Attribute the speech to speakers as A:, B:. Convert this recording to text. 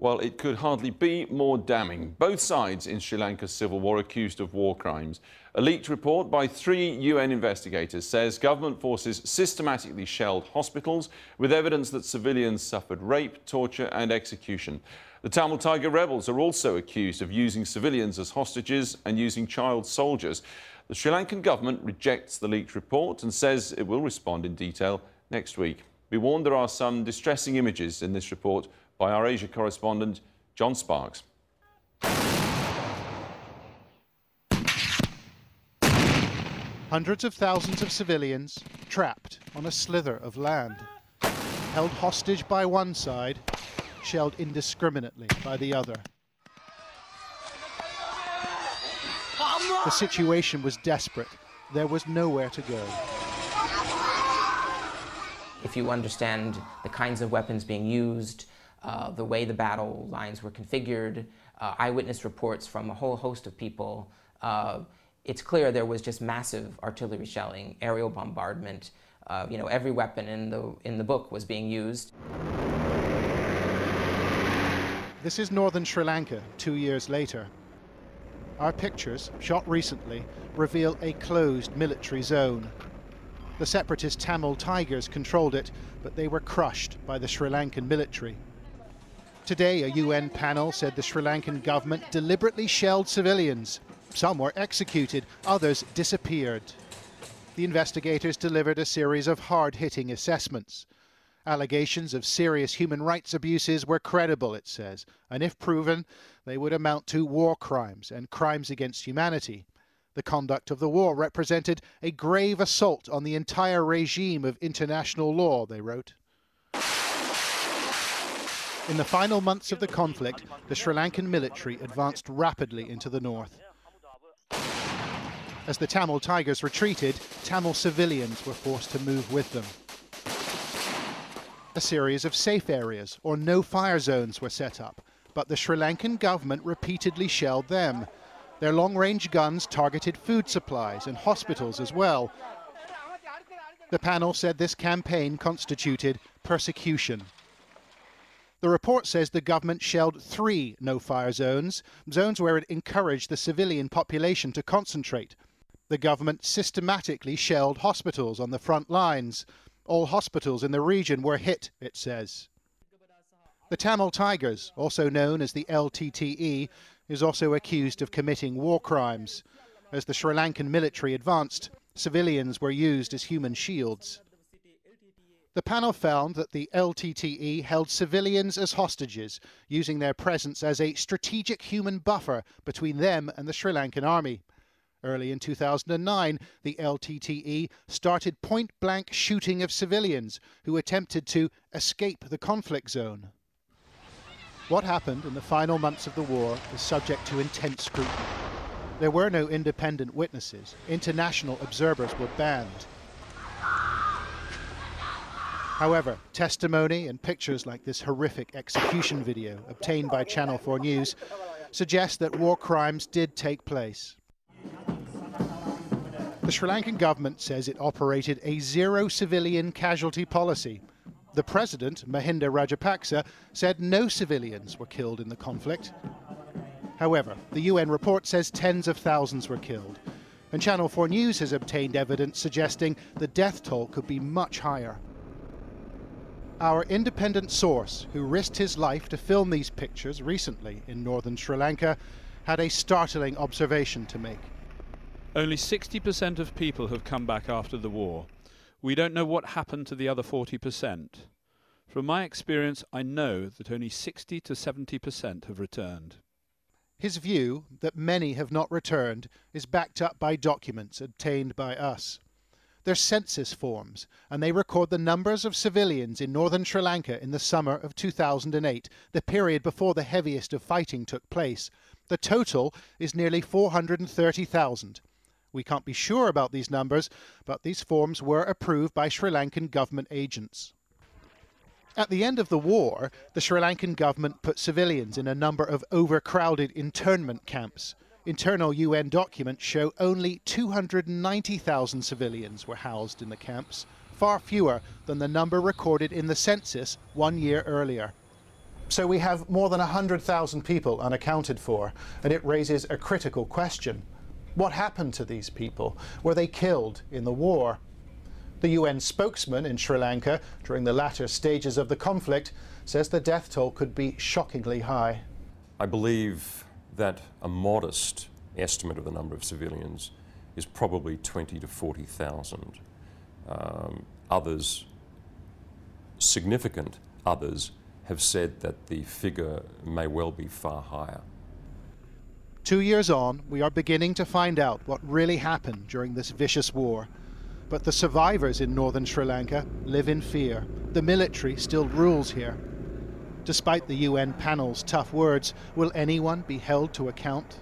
A: Well, it could hardly be more damning. Both sides in Sri Lanka's civil war accused of war crimes. A leaked report by 3 UN investigators says government forces systematically shelled hospitals with evidence that civilians suffered rape, torture and execution. The Tamil Tiger rebels are also accused of using civilians as hostages and using child soldiers. The Sri Lankan government rejects the leaked report and says it will respond in detail next week. Be warned, there are some distressing images in this report by our Asia correspondent, John Sparks.
B: Hundreds of thousands of civilians trapped on a slither of land, held hostage by one side, shelled indiscriminately by the other. The situation was desperate. There was nowhere to go.
C: If you understand the kinds of weapons being used, the way the battle lines were configured, eyewitness reports from a whole host of people, it's clear there was just massive artillery shelling, aerial bombardment. Every weapon in the book was being used.
B: This is northern Sri Lanka 2 years later. Our pictures, shot recently, reveal a closed military zone. The separatist Tamil Tigers controlled it, but they were crushed by the Sri Lankan military. Today, a UN panel said the Sri Lankan government deliberately shelled civilians. Some were executed, others disappeared. The investigators delivered a series of hard-hitting assessments. Allegations of serious human rights abuses were credible, it says, and if proven, they would amount to war crimes and crimes against humanity. The conduct of the war represented a grave assault on the entire regime of international law, they wrote. In the final months of the conflict, the Sri Lankan military advanced rapidly into the north. As the Tamil Tigers retreated, Tamil civilians were forced to move with them. A series of safe areas, or no-fire zones, were set up, but the Sri Lankan government repeatedly shelled them. Their long-range guns targeted food supplies and hospitals as well. The panel said this campaign constituted persecution. The report says the government shelled 3 no-fire zones, zones where it encouraged the civilian population to concentrate. The government systematically shelled hospitals on the front lines. All hospitals in the region were hit, it says. The Tamil Tigers, also known as the LTTE, is also accused of committing war crimes. As the Sri Lankan military advanced, civilians were used as human shields. The panel found that the LTTE held civilians as hostages, using their presence as a strategic human buffer between them and the Sri Lankan army. Early in 2009, the LTTE started point-blank shooting of civilians who attempted to escape the conflict zone. What happened in the final months of the war is subject to intense scrutiny. There were no independent witnesses. International observers were banned. However, testimony and pictures like this horrific execution video obtained by Channel 4 News suggest that war crimes did take place. The Sri Lankan government says it operated a zero civilian casualty policy. The president, Mahinda Rajapaksa, said no civilians were killed in the conflict. However, the UN report says tens of thousands were killed, and Channel 4 News has obtained evidence suggesting the death toll could be much higher. Our independent source, who risked his life to film these pictures recently in northern Sri Lanka, had a startling observation to make.
D: Only 60% of people have come back after the war. We don't know what happened to the other 40%. From my experience, I know that only 60 to 70% have returned.
B: His view that many have not returned is backed up by documents obtained by us. They're census forms, and they record the numbers of civilians in northern Sri Lanka in the summer of 2008, the period before the heaviest of fighting took place. The total is nearly 430,000. We can't be sure about these numbers, but these forms were approved by Sri Lankan government agents. At the end of the war, the Sri Lankan government put civilians in a number of overcrowded internment camps. Internal UN documents show only 290,000 civilians were housed in the camps, far fewer than the number recorded in the census 1 year earlier. So we have more than 100,000 people unaccounted for, and it raises a critical question. What happened to these people? Were they killed in the war? The UN spokesman in Sri Lanka during the latter stages of the conflict says the death toll could be shockingly high.
E: I believe that a modest estimate of the number of civilians is probably 20 to 40,000. Others, significant others, have said that the figure may well be far higher.
B: 2 years on, we are beginning to find out what really happened during this vicious war. But the survivors in northern Sri Lanka live in fear. The military still rules here. Despite the UN panel's tough words, will anyone be held to account?